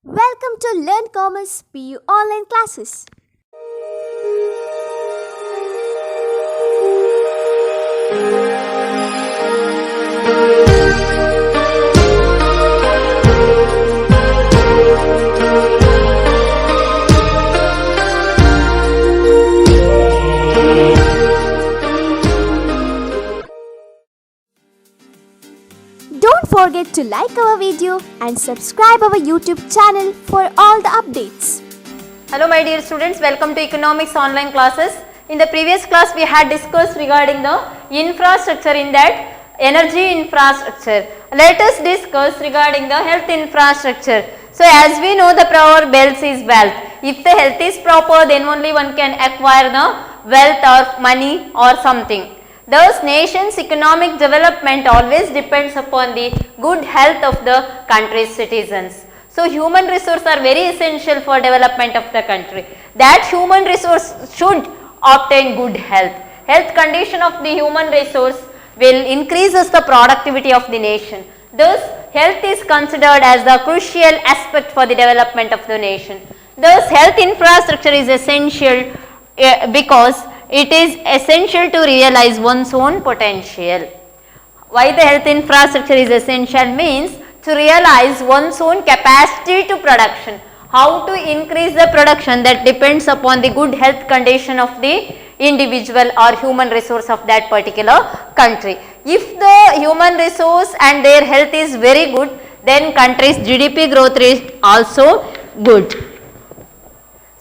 Welcome to Learn Commerce PU online classes. Don't forget to like our video and subscribe our YouTube channel for all the updates. Hello my dear students, welcome to economics online classes. In the previous class we had discussed regarding the infrastructure, in that energy infrastructure. Let us discuss regarding the health infrastructure. So as we know, the proverb health is wealth. If the health is proper, then only one can acquire the wealth or money or something. Thus, nation's economic development always depends upon the good health of the country's citizens. So, human resources are very essential for development of the country. That human resource should obtain good health. Health condition of the human resource will increases the productivity of the nation. Thus, health is considered as the crucial aspect for the development of the nation. Thus, health infrastructure is essential because it is essential to realize one's own potential. Why the health infrastructure is essential means to realize one's own capacity to production. How to increase the production, that depends upon the good health condition of the individual or human resource of that particular country. If the human resource and their health is very good, then country's GDP growth rate also good.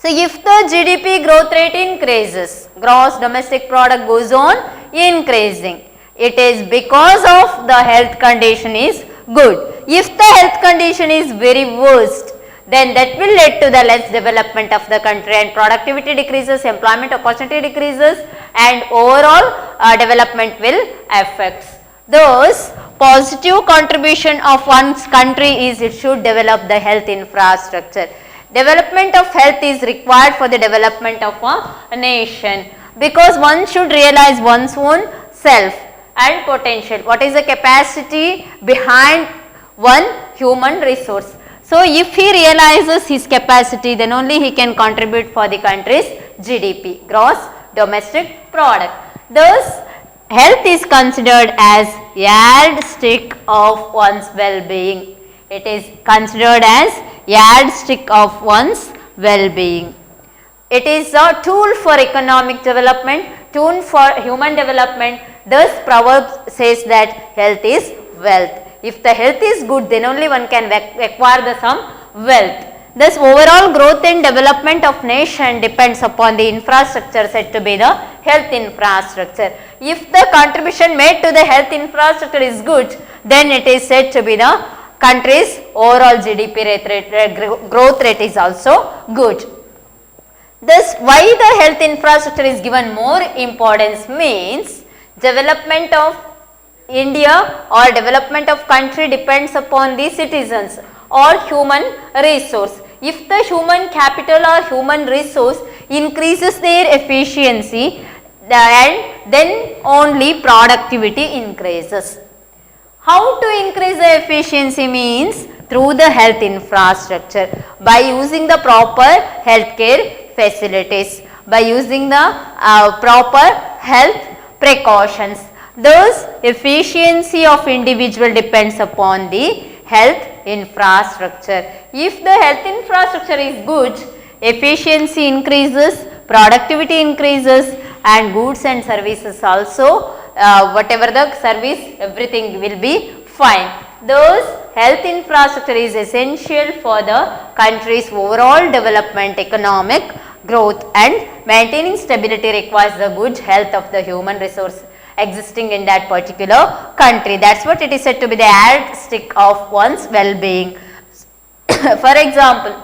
So, if the GDP growth rate increases, gross domestic product goes on increasing, it is because of the health condition is good. If the health condition is very worst, then that will lead to the less development of the country, and productivity decreases, employment opportunity decreases, and overall development will affect. Thus, positive contribution of one's country is it should develop the health infrastructure. Development of health is required for the development of a nation, because one should realize one's own self and potential. What is the capacity behind one human resource? So, if he realizes his capacity, then only he can contribute for the country's GDP, gross domestic product. Thus, health is considered as yardstick of one's well-being. It is considered as yardstick of one's well-being. It is a tool for economic development, tool for human development. Thus, proverb says that health is wealth. If the health is good, then only one can acquire the some wealth. Thus, overall growth and development of nation depends upon the infrastructure said to be the health infrastructure. If the contribution made to the health infrastructure is good, then it is said to be the country's overall GDP growth rate is also good. Thus, why the health infrastructure is given more importance means development of India or development of country depends upon the citizens or human resource. If the human capital or human resource increases their efficiency, then only productivity increases. How to increase the efficiency means through the health infrastructure, by using the proper healthcare facilities, by using the proper health precautions. Thus, efficiency of individual depends upon the health infrastructure. If the health infrastructure is good, efficiency increases, productivity increases, and goods and services also, whatever the service, everything will be fine. Thus, health infrastructure is essential for the country's overall development, economic growth, and maintaining stability requires the good health of the human resource existing in that particular country. That's what it is said to be the yardstick of one's well-being. For example,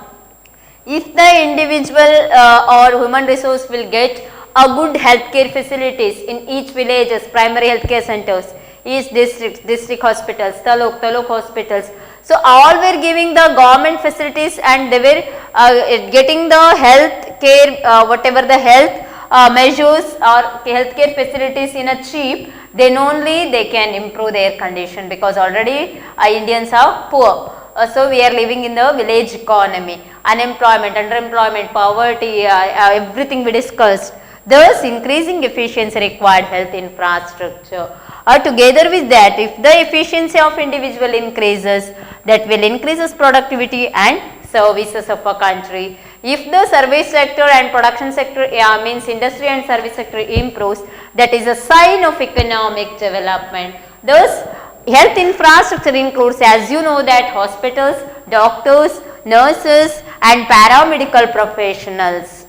if the individual or human resource will get a good healthcare facilities in each villages, primary healthcare centers, each district hospitals, taluk hospitals. So, all were giving the government facilities, and they were getting the health care, whatever the health measures or healthcare facilities in a cheap, then only they can improve their condition, because already Indians are poor. So we are living in the village economy, unemployment, underemployment, poverty, everything we discussed. Thus, increasing efficiency required health infrastructure. Together with that, if the efficiency of individual increases, that will increases productivity and services of a country. If the service sector and production sector means industry and service sector improves, that is a sign of economic development. Thus, health infrastructure includes, as you know, that hospitals, doctors, nurses and paramedical professionals.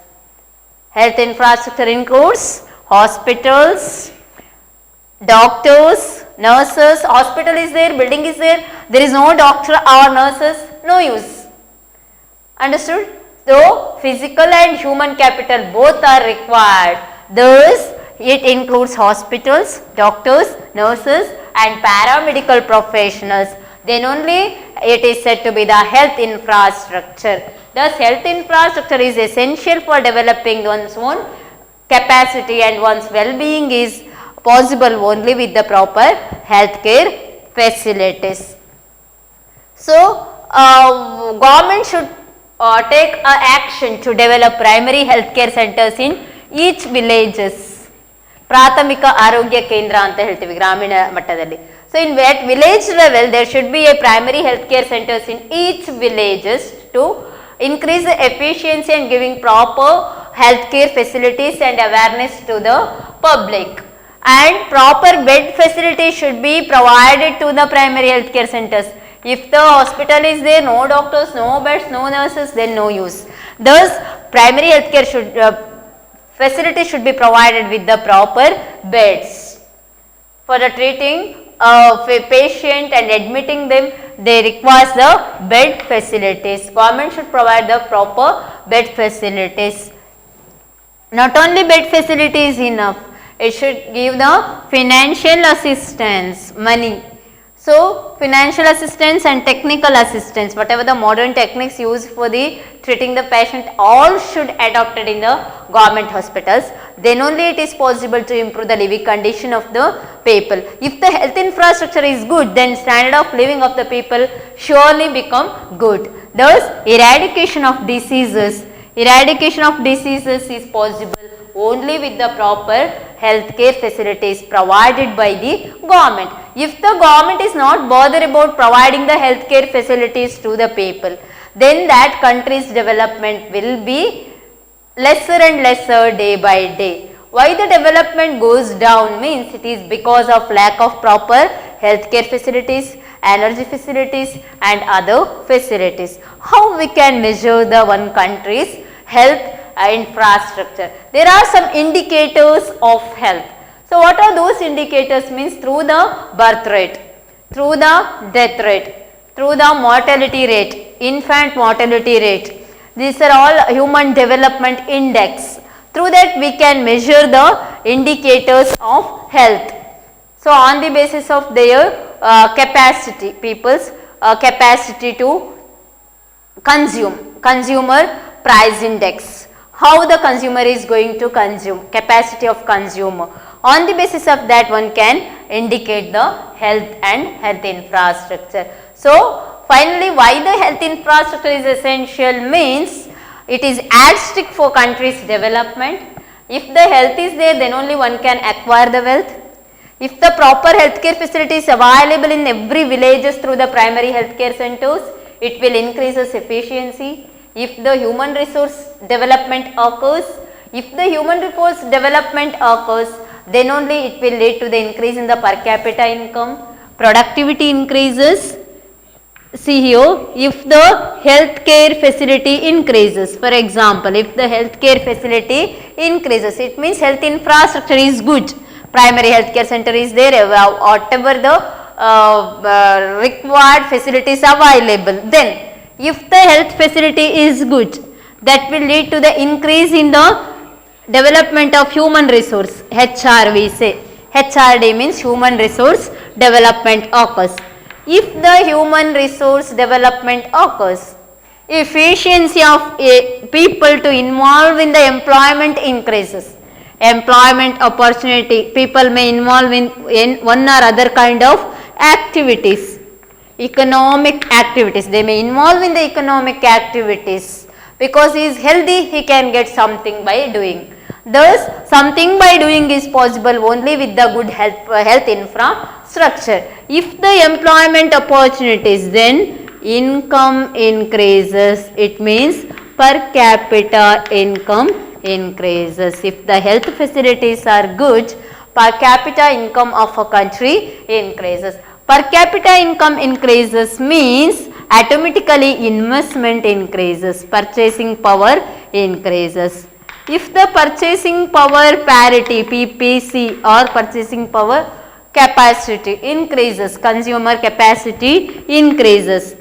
Health infrastructure includes hospitals, doctors, nurses. Hospital is there, building is there, there is no doctor or nurses, no use. Understood? So, physical and human capital both are required. Thus, it includes hospitals, doctors, nurses and paramedical professionals. Then only it is said to be the health infrastructure. Thus, health infrastructure is essential for developing one's own capacity, and one's well-being is possible only with the proper healthcare facilities. So, government should take action to develop primary healthcare centers in each villages. ಪ್ರಾಥಮಿಕ ಆರೋಗ್ಯ ಕೇಂದ್ರ ಅಂತ ಹೇಳ್ತೀವಿ ಗ್ರಾಮೀಣ ಮಟ್ಟದಲ್ಲಿ. So in that village level there should be a primary healthcare centers in each villages to increase the efficiency and giving proper healthcare facilities and awareness to the public. And proper bed facilities should be provided to the primary healthcare centers. If the hospital is there, no doctors, no beds, no nurses, then no use. Thus, primary healthcare should facilities should be provided with the proper beds. For the treating of a patient and admitting them, they require the bed facilities. Government should provide the proper bed facilities. Not only bed facilities enough, it should give the financial assistance, money. So, financial assistance and technical assistance, whatever the modern techniques used for the treating the patient, all should adopted in the government hospitals. Then only it is possible to improve the living condition of the people. If the health infrastructure is good, then standard of living of the people surely become good. Thus, eradication of diseases is possible only with the proper healthcare facilities provided by the government. If the government is not bothered about providing the healthcare facilities to the people, then that country's development will be lesser and lesser day by day. Why the development goes down means it is because of lack of proper healthcare facilities, energy facilities and other facilities. How we can measure the one country's health infrastructure? There are some indicators of health. So, what are those indicators means? Through the birth rate, through the death rate, through the mortality rate, infant mortality rate. These are all human development index. Through that we can measure the indicators of health. So, on the basis of their capacity, people's capacity to consume, consumer price index, how the consumer is going to consume, capacity of consumer. On the basis of that one can indicate the health and health infrastructure. So, finally, why the health infrastructure is essential means it is yardstick for country's development. If the health is there, then only one can acquire the wealth. If the proper healthcare facility is available in every villages through the primary healthcare centers, it will increase its efficiency. If the human resource development occurs, then only it will lead to the increase in the per capita income, productivity increases. See here, if the healthcare facility increases, for example, if the healthcare facility increases, it means health infrastructure is good, primary healthcare center is there, whatever the required facilities available. Then, if the health facility is good, that will lead to the increase in the development of human resource, HR we say. HRD means human resource development occurs. If the human resource development occurs, efficiency of people to involve in the employment increases. Employment opportunity, people may involve in one or other kind of activities. economic activities. They may involve in the economic activities. Because he is healthy, he can get something by doing. Thus, something by doing is possible only with the good health infrastructure. If the employment opportunities, then income increases. It means per capita income increases. If the health facilities are good, per capita income of a country increases. Per capita income increases means automatically investment increases, purchasing power increases. If the purchasing power parity PPC or purchasing power capacity increases, consumer capacity increases,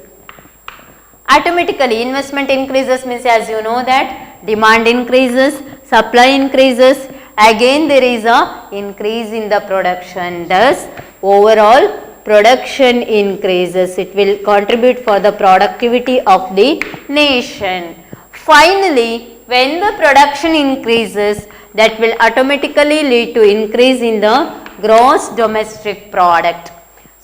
automatically investment increases means, as you know, that demand increases, supply increases, again there is a increase in the production. Thus, overall production increases. It will contribute for the productivity of the nation. Finally, when the production increases, that will automatically lead to increase in the gross domestic product.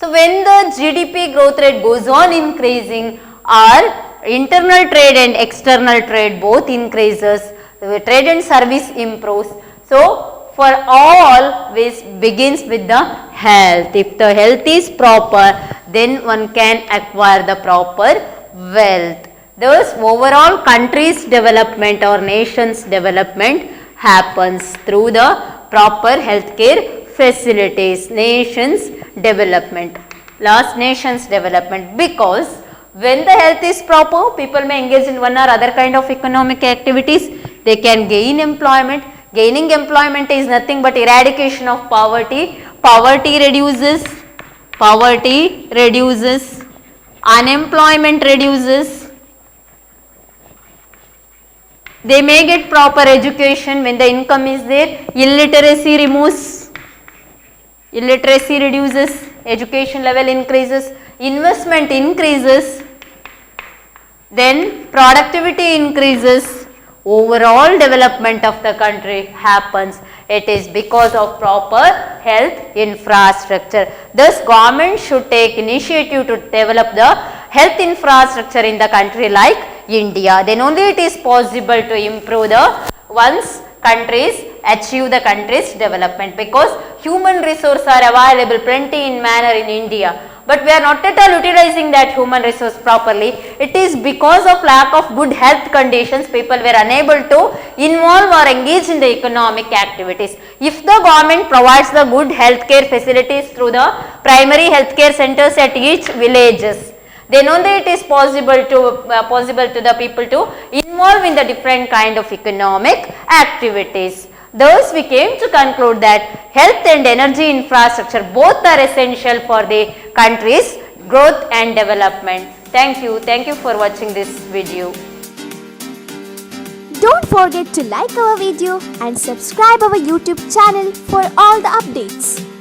So, when the GDP growth rate goes on increasing, our internal trade and external trade both increases, the trade and service improves. So, for all, this begins with the health. If the health is proper, then one can acquire the proper wealth. Thus, overall country's development or nation's development happens through the proper healthcare facilities. Nation's development. Last, nation's development, because when the health is proper, people may engage in one or other kind of economic activities. They can gain employment. Gaining employment is nothing but eradication of poverty. Poverty reduces, unemployment reduces. They may get proper education when the income is there. Illiteracy removes, illiteracy reduces, education level increases, investment increases, then productivity increases. Overall development of the country happens. It is because of proper health infrastructure. Thus, government should take initiative to develop the health infrastructure in the country like India. Then only it is possible to improve the once countries achieve the country's development, because human resources are available plenty in manner in India. But we are not at all utilizing that human resource properly. It is because of lack of good health conditions, people were unable to involve or engage in the economic activities. If the government provides the good healthcare facilities through the primary healthcare centers at each villages, then only it is possible to the people to involve in the different kind of economic activities. Thus, we came to conclude that health and energy infrastructure both are essential for the country's growth and development. Thank you. Thank you for watching this video. Don't forget to like our video and subscribe our YouTube channel for all the updates.